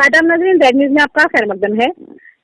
आदाब नाज़रीन, red news में आपका खैर मकदम है।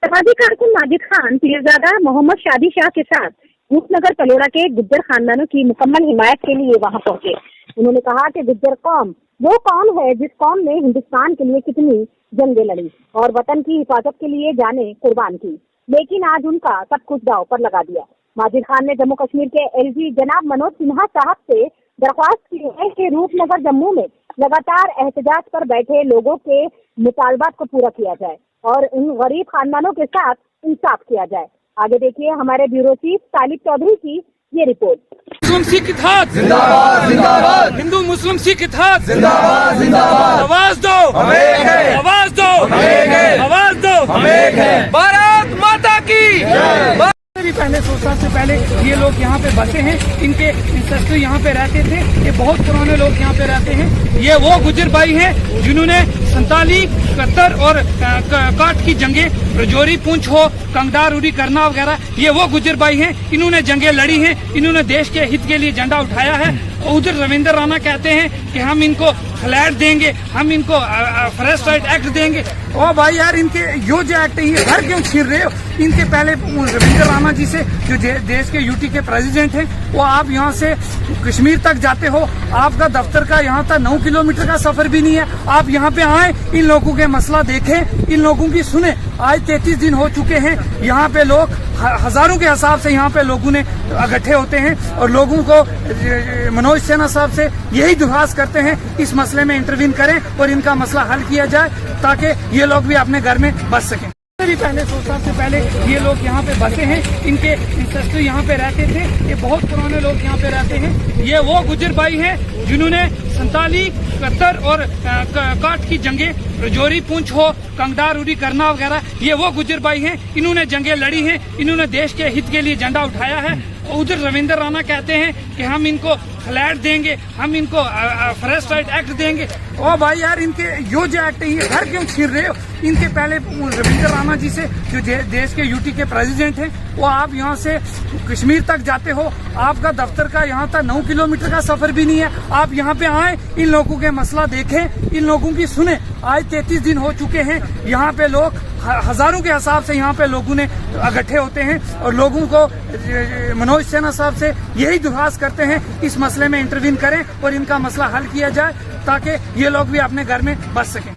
समाजी कारकुन माजिद खान पीरजादा मोहम्मद शादी शाह के साथ रूपनगर तलोरा के गुज्जर खानदानों की मुकम्मल हिमायत के लिए वहां पहुंचे। उन्होंने कहा कि गुज्जर कौम वो कौम है जिस कौम ने हिंदुस्तान के लिए कितनी जंगें लड़ी और वतन की हिफाजत के लिए जाने कुर्बान की, लेकिन आज उनका सब कुछ दांव पर लगा दिया। माजिद खान ने जम्मू कश्मीर के एलजी जनाब मनोज सिन्हा साहब से दरख्वास्त की है कि रूपनगर जम्मू में लगातार एहतजाज पर बैठे लोगों के मुतालबात को पूरा किया जाए और इन गरीब खानदानों के साथ इंसाफ किया जाए। आगे देखिए हमारे ब्यूरो चीफ तालिब चौधरी की ये रिपोर्ट। मुस्लिम सिख इत्तेहाद जिंदाबाद जिंदाबाद, हिंदू मुस्लिम सिख इत्तेहाद जिंदाबाद जिंदाबाद, आवाज दो हम एक है, आवाज दो हम एक है, आवाज दो हम एक है, भारत माता की जय। पहले 100 साल से पहले ये लोग यहाँ पे बसे हैं, इनके इंसेस्टर यहाँ पे रहते थे, ये बहुत पुराने लोग यहाँ पे रहते हैं। ये वो गुजर भाई हैं जिन्होंने 47, 71 और काट की जंगें, रजौरी, पुंछ हो, कंगदार, उरी, करना वगैरह, ये वो गुजर भाई हैं। इन्होंने जंगें लड़ी हैं, इन्होंने देश के हित के लिए झंडा उठाया है। उधर रविंद्र राणा कहते हैं कि हम इनको फ्लैट देंगे, हम इनको फॉरेस्ट राइट एक्ट देंगे। ओ भाई यार, इनके यो जो एक्ट है ये घर क्यों छीन रहे हो? इनके पहले रविंद्र राणा जी से जो देश के यूटी के प्रेसिडेंट हैं, वो आप यहाँ से कश्मीर तक जाते हो, आपका दफ्तर का यहाँ तक 9 किलोमीटर का सफर भी नहीं है। आप यहाँ पे आए, इन लोगों के मसला देखें, इन लोगों की सुने। आज 33 दिन हो चुके हैं, यहाँ पे लोग हजारों के हिसाब से यहाँ पे लोगों ने इकट्ठे होते हैं और लोगों को मनोज सिन्हा साहब से यही दुहास करते हैं इस मसले में इंटरवीन करें और इनका मसला हल किया जाए ताकि ये लोग भी अपने घर में बस सकें। पहले 100 साल से पहले ये लोग यहाँ पे बसे हैं, इनके इंसेस्टर यहाँ पे रहते थे, ये बहुत पुराने लोग यहाँ पे रहते हैं। ये वो गुजर भाई हैं जिन्होंने 47, 71 और काट की जंगें, रजौरी, पुंछ हो, कंगदार, उरी, करना वगैरह, ये वो गुजर भाई हैं। इन्होंने जंगें लड़ी हैं, इन्होंने देश के हित के लिए झंडा उठाया है। उधर रविंद्र राणा कहते हैं कि हम इनको फ्लैट देंगे, हम इनको फॉरेस्ट राइट एक्ट देंगे। ओ भाई यार, इनके यो जो एक्ट है ये घर क्यों छीन रहे हो? इनके पहले रविंद्र राणा जी से जो देश के यूटी के प्रेसिडेंट हैं, वो आप यहाँ से कश्मीर तक जाते हो, आपका दफ्तर का यहाँ तक 9 किलोमीटर का सफर भी नहीं है। आप यहाँ पे आए, इन लोगों के मसला देखें, इन लोगों की सुने। आज 33 दिन हो चुके हैं, यहाँ पे लोग हजारों के हिसाब से यहाँ पे लोगों ने इकट्ठे होते हैं और लोगों को मनोज सिन्हा साहब से यही दुहास करते हैं इस मसले में इंटरवीन करें और इनका मसला हल किया जाए ताकि ये लोग भी अपने घर में बस सकें।